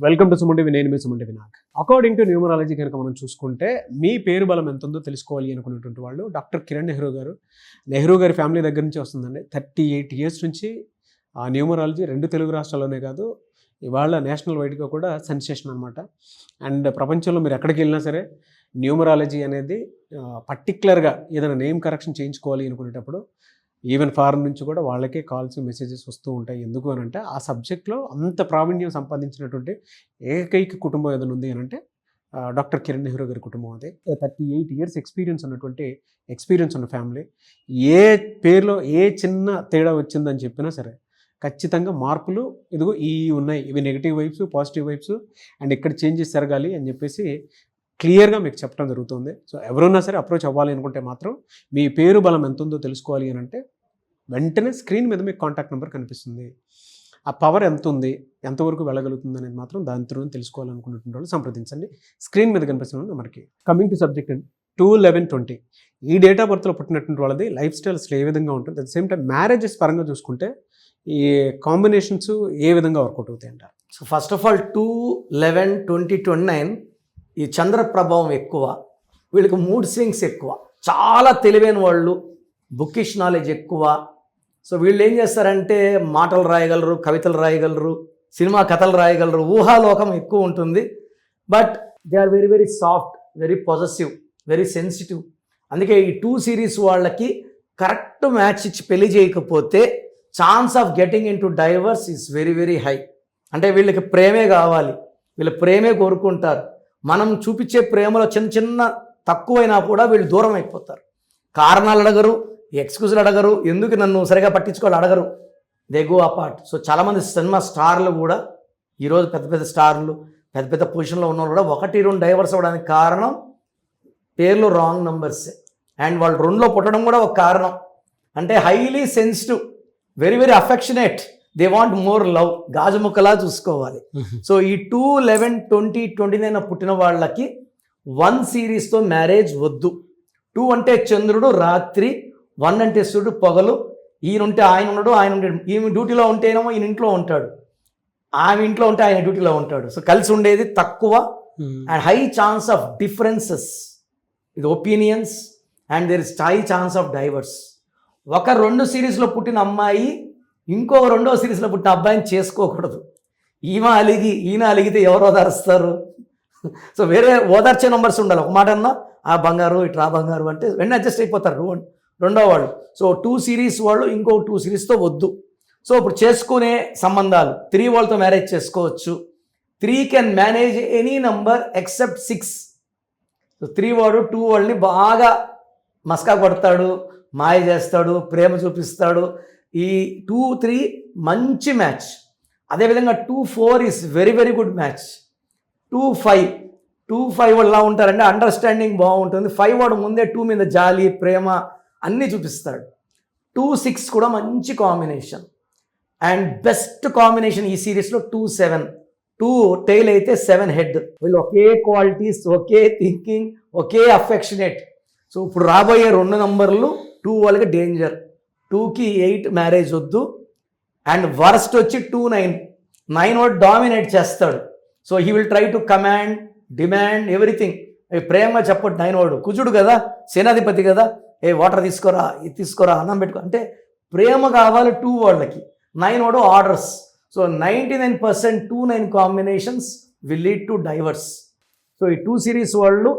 Welcome to Suman TV. నేను మీ Suman TV Nag. According to numerology కనుక మనం చూసుకుంటే మీ పేరు బలం ఎంత ఉందో తెలుసుకోవాలి అనుకునేటువంటి వాళ్ళు డాక్టర్ కిరణ్ నెహ్రూ గారు. నెహ్రూ గారి ఫ్యామిలీ దగ్గర నుంచి వస్తుందండి. 38 ఇయర్స్ నుంచి ఆ న్యూమరాలజీ 2 తెలుగు రాష్ట్రాల్లోనే కాదు, ఇవాళ నేషనల్ వైడ్గా కూడా సెన్సేషన్ అనమాట. అండ్ ప్రపంచంలో మీరు ఎక్కడికి వెళ్ళినా సరే న్యూమరాలజీ అనేది పర్టికులర్గా ఏదైనా నేమ్ కరెక్షన్ చేయించుకోవాలి అనుకునేటప్పుడు ఈవెన్ ఫారెన్ నుంచి కూడా వాళ్ళకే కాల్స్ మెసేజెస్ వస్తూ ఉంటాయి. ఎందుకు అని అంటే ఆ సబ్జెక్ట్లో అంత ప్రావీణ్యం సంపాదించినటువంటి ఏకైక కుటుంబం ఏదైనా ఉంది అని అంటే డాక్టర్ కిరణ్ నెహ్రూ గారి కుటుంబం. అది 38 ఇయర్స్ ఎక్స్పీరియన్స్ ఉన్న ఫ్యామిలీ. ఏ పేరులో ఏ చిన్న తేడా వచ్చిందని చెప్పినా సరే ఖచ్చితంగా మార్పులు ఇదిగో ఈ ఉన్నాయి, ఇవి negative vibes, positive vibes, and ఇక్కడ చేంజెస్ జరగాలి అని చెప్పేసి క్లియర్గా మీకు చెప్పడం జరుగుతుంది. సో ఎవరున్నా సరే అప్రోచ్ అవ్వాలి అనుకుంటే మాత్రం మీ పేరు బలం ఎంత ఉందో తెలుసుకోవాలి అని అంటే వెంటనే స్క్రీన్ మీద మీకు కాంటాక్ట్ నెంబర్ కనిపిస్తుంది. ఆ పవర్ ఎంత ఉంది, ఎంతవరకు వెళ్ళగలుగుతుంది అనేది మాత్రం దాని త్రూ తెలుసుకోవాలనుకున్నటువంటి వాళ్ళు సంప్రదించండి. స్క్రీన్ మీద కనిపిస్తున్న నెంబర్కి. కమింగ్ టు సబ్జెక్ట్ అండి, 2/11/20 ఈ డేట్ ఆఫ్ బర్త్లో పుట్టినటువంటి వాళ్ళది లైఫ్ స్టైల్ అసలు ఏ విధంగా ఉంటుంది, at the same time marriages పరంగా చూసుకుంటే ఈ కాంబినేషన్స్ ఏ విధంగా వర్కౌట్ అవుతాయి అంటారు? సో ఫస్ట్ ఆఫ్ ఆల్ 2/11/2029 ఈ చంద్ర ప్రభావం ఎక్కువ, వీళ్ళకి మూడ్ స్వింగ్స్ ఎక్కువ, చాలా తెలివైన వాళ్ళు, బుకిష్ నాలెడ్జ్ ఎక్కువ. సో వీళ్ళు ఏం చేస్తారంటే మాటలు రాయగలరు, కవితలు రాయగలరు, సినిమా కథలు రాయగలరు, ఊహాలోకం ఎక్కువ ఉంటుంది. But they are very very soft, very possessive, very sensitive. అందుకే ఈ 2 సిరీస్ వాళ్ళకి కరెక్ట్ మ్యాచ్ ఇచ్చి పెళ్లి చేయకపోతే chance of getting in to divorce is very very high. అంటే వీళ్ళకి ప్రేమే కావాలి, వీళ్ళ ప్రేమే కోరుకుంటారు. మనం చూపించే ప్రేమలో చిన్న చిన్న తక్కువైనా కూడా వీళ్ళు దూరం అయిపోతారు. కారణాలు అడగరు, ఎక్స్క్యూజులు అడగరు, ఎందుకు నన్ను సరిగా పట్టించుకోవాలి అడగరు, దే గో అపార్ట్. సో చాలామంది సినిమా స్టార్లు కూడా ఈరోజు పెద్ద పెద్ద స్టార్లు, పెద్ద పెద్ద పొజిషన్లో ఉన్నవాళ్ళు కూడా 1-2 డైవర్స్ అవ్వడానికి కారణం పేర్లు రాంగ్ నంబర్సే. అండ్ వాళ్ళు 2లో పుట్టడం కూడా ఒక కారణం. అంటే highly sensitive, very very affectionate, they want more love, గాజుముక్కలా చూసుకోవాలి. సో ఈ 2/11/2029 పుట్టిన వాళ్ళకి 1 సిరీస్తో మ్యారేజ్ వద్దు. 2 అంటే చంద్రుడు రాత్రి, 1 అంటే సూర్యుడు పగలు. ఈయనుంటే ఆయన ఉండడు, ఆయన ఉంటాడు. ఈమె డ్యూటీలో ఉంటేనేమో ఈయన ఇంట్లో ఉంటాడు, ఆమె ఇంట్లో ఉంటే ఆయన డ్యూటీలో ఉంటాడు. సో కలిసి ఉండేది తక్కువ. And high chance of differences ఇది opinions, and there is high chance of divorce. ఒక 2 సిరీస్లో పుట్టిన అమ్మాయి ఇంకొక 2వ సిరీస్లో పుట్టిన అబ్బాయిని చేసుకోకూడదు. ఈమె అలిగి ఈయన అలిగితే ఎవరు ఓదారుస్తారు? సో వేరే ఓదార్చే నంబర్స్ ఉండాలి. ఒక మాట అన్నా ఆ బంగారు ఇట్లా బంగారు అంటే వెంటనే అడ్జస్ట్ అయిపోతారు 2వ వాళ్ళు. సో 2 సిరీస్ వాళ్ళు ఇంకో 2 సిరీస్తో వద్దు. సో ఇప్పుడు చేసుకునే సంబంధాలు 3 వాళ్ళతో మ్యారేజ్ చేసుకోవచ్చు. 3 can manage any number except 6. So 3 వాడు 2 వాళ్ళని బాగా మస్కా కొడతాడు, మాయ చేస్తాడు, ప్రేమ చూపిస్తాడు. ఈ 2-3 మంచి మ్యాచ్. అదేవిధంగా 2-4 is very very good match. 2-5 వాళ్ళు ఎలా ఉంటారంటే అండర్స్టాండింగ్ బాగుంటుంది. 5 వాడు ముందే 2 మీద జాలి, ప్రేమ అన్నీ చూపిస్తాడు. 2-6 కూడా మంచి కాంబినేషన్. అండ్ బెస్ట్ కాంబినేషన్ ఈ సిరీస్లో 2-7. 2 టైల్ అయితే 7 హెడ్. వీళ్ళు ఒకే క్వాలిటీస్, ఒకే థింకింగ్, ఒకే అఫెక్షనేట్. సో ఇప్పుడు రాబోయే 2 నంబర్లు 2 వాళ్ళకి డేంజర్. 2కి 8 మ్యారేజ్ వద్దు. అండ్ వర్స్ట్ వచ్చి 2-9. 9 వాడు డామినేట్ చేస్తాడు. So he will try to command, demand everything. ప్రేమగా చెప్పడు 9 వాడు, కుజుడు కదా, సేనాధిపతి కదా, వాటర్ తీసుకోరా, ఇది తీసుకోరా, అన్నం పెట్టుకో అంటే ప్రేమ కావాలి 2 వాళ్ళకి. 9 వాడు orders. So 99% 2-9 combinations will lead to divorce. So ఈ 2 సిరీస్ వాళ్ళు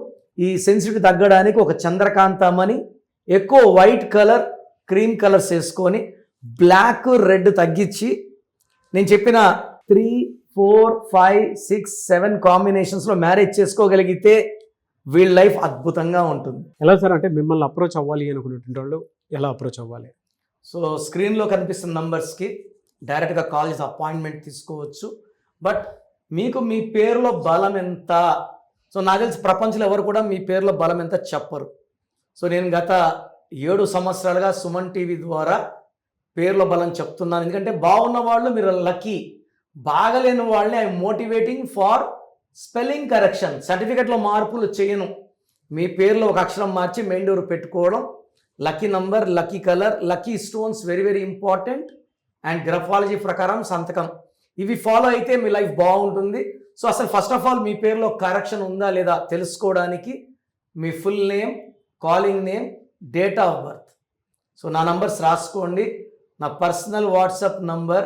ఈ సెన్సిటివ్ తగ్గడానికి ఒక చంద్రకాంతమని ఎక్కువ వైట్ కలర్, క్రీమ్ కలర్స్ వేసుకొని బ్లాక్, రెడ్ తగ్గించి నేను చెప్పిన 3, 4, 5, 6, 7 కాంబినేషన్స్లో మ్యారేజ్ చేసుకోగలిగితే వీళ్ళ లైఫ్ అద్భుతంగా ఉంటుంది. ఎలా సార్ అంటే మిమ్మల్ని అప్రోచ్ అవ్వాలి అనుకునేటువంటి వాళ్ళు ఎలా అప్రోచ్ అవ్వాలి? సో స్క్రీన్లో కనిపిస్తున్న నంబర్స్కి డైరెక్ట్గా కాల్ చేసి అపాయింట్మెంట్ తీసుకోవచ్చు. బట్ మీకు మీ పేరులో బలం ఎంత, సో నాకు తెలిసి ప్రపంచంలో ఎవరు కూడా మీ పేరులో బలం ఎంత చెప్పరు. సో నేను గత 7 సంవత్సరాలుగా సుమన్ టీవీ ద్వారా పేర్ల బలం చెప్తున్నాను. ఎందుకంటే బాగున్న వాళ్ళు మీరు లక్కీ, బాగలేని వాళ్ళని I motivating for spelling correction. సర్టిఫికెట్లో మార్పులు చేయను, మీ పేరులో ఒక అక్షరం మార్చి మెండూరు పెట్టుకోవడం, lucky number, lucky colour, lucky stones very very important. And graphology ప్రకారం సంతకం, ఇవి ఫాలో అయితే మీ లైఫ్ బాగుంటుంది. సో అసలు ఫస్ట్ ఆఫ్ ఆల్ మీ పేరులో కరెక్షన్ ఉందా లేదా తెలుసుకోవడానికి మీ full name, calling name, date of birth. So నా నంబర్స్ రాసుకోండి. నా personal WhatsApp number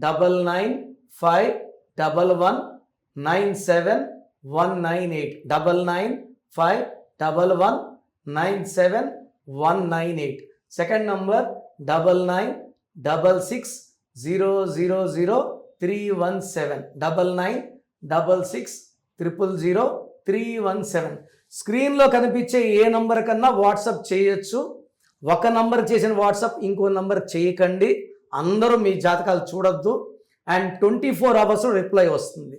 9951197198 9951197198. Second number 9966000317 9966000317. స్క్రీన్లో కనిపించే ఏ నంబర్ కన్నా వాట్సాప్ చేయొచ్చు. ఒక నంబర్ చేసిన వాట్సాప్ ఇంకో నంబర్ చేయకండి. అందరూ మీ జాతకాలు చూడొద్దు. అండ్ 24 hours రిప్లై వస్తుంది.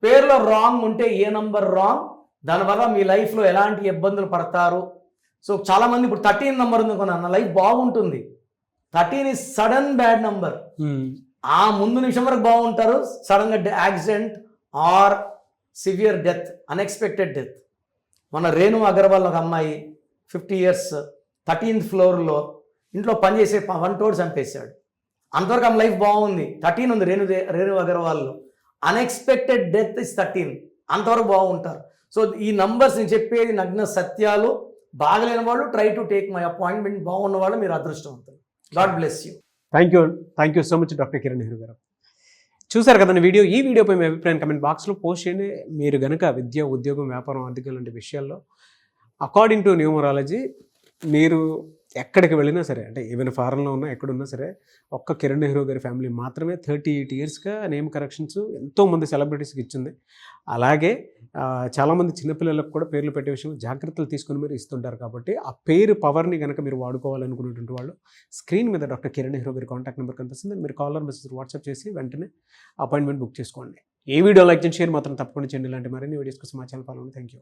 పేరులో రాంగ్ ఉంటే ఏ నంబర్ రాంగ్, దానివల్ల మీ లైఫ్లో ఎలాంటి ఇబ్బందులు పడతారు. సో చాలామంది ఇప్పుడు 13 నెంబర్ ఉంది కొన్నా, నా లైఫ్ బాగుంటుంది. 13 is సడన్ బ్యాడ్ నంబర్. ఆ ముందు నిమిషం వరకు బాగుంటారు, సడన్గా accident or severe death, unexpected death. మన రేణు అగర్వాల్ ఒక అమ్మాయి 50 years 13th floorలో ఇంట్లో పనిచేసే వంటోడు చంపేశాడు. అంతవరకు ఆమె లైఫ్ బాగుంది. 13 ఉంది రేణు అగర్వాల్లో. Unexpected death is 13. అంతవరకు బాగుంటారు. సో ఈ నంబర్స్ నేను చెప్పేది నగ్న సత్యాలు. బాగలేని వాళ్ళు try to take my appointment, బాగున్న వాళ్ళు మీరు అదృష్టవంతులు. God bless you. Thank you so much doctor Kiran Nehru గారు. చూసారు కదండి వీడియో. ఈ వీడియోపై మీ అభిప్రాయం కమెంట్ బాక్స్లో పోస్ట్ చేయండి. మీరు కనుక విద్య, ఉద్యోగం, వ్యాపారం, ఆర్థికం లాంటి విషయాల్లో అకార్డింగ్ టు న్యూమరాలజీ మీరు ఎక్కడికి వెళ్ళినా సరే, అంటే ఈవెన్ ఫారెన్లో ఉన్నా ఎక్కడున్నా సరే, ఒక్క కిరణ్ నెహ్రూ గారి ఫ్యామిలీ మాత్రమే 38 yearsగా నేమ్ కరెక్షన్స్ ఎంతోమంది సెలబ్రిటీస్కి ఇచ్చింది. అలాగే చాలామంది చిన్నపిల్లలకు కూడా పేర్లు పెట్టే విషయంలో జాగ్రత్తలు తీసుకుని మీరు ఇస్తుంటారు. కాబట్టి ఆ పేరు పవర్ని కనుక మీరు వాడుకోవాలనుకునేటువంటి వాళ్ళు స్క్రీన్ మీద డాక్టర్ కిరణ్ నెహ్రూ గారి కాంటాక్ట్ నెంబర్ కనిపిస్తుంది. మీరు కాలర్ మెసేజ్ వాట్సాప్ చేసి వెంటనే అపాయింట్మెంట్ బుక్ చేసుకోండి. ఈ వీడియో లైక్ చేయండి, షేర్ మాత్రం తప్పకుండా చేయండి. ఇలాంటి మరిన్ని వీడియోస్ కోసం మా ఛానల్ ఫాలో అవ్వండి. Thank you.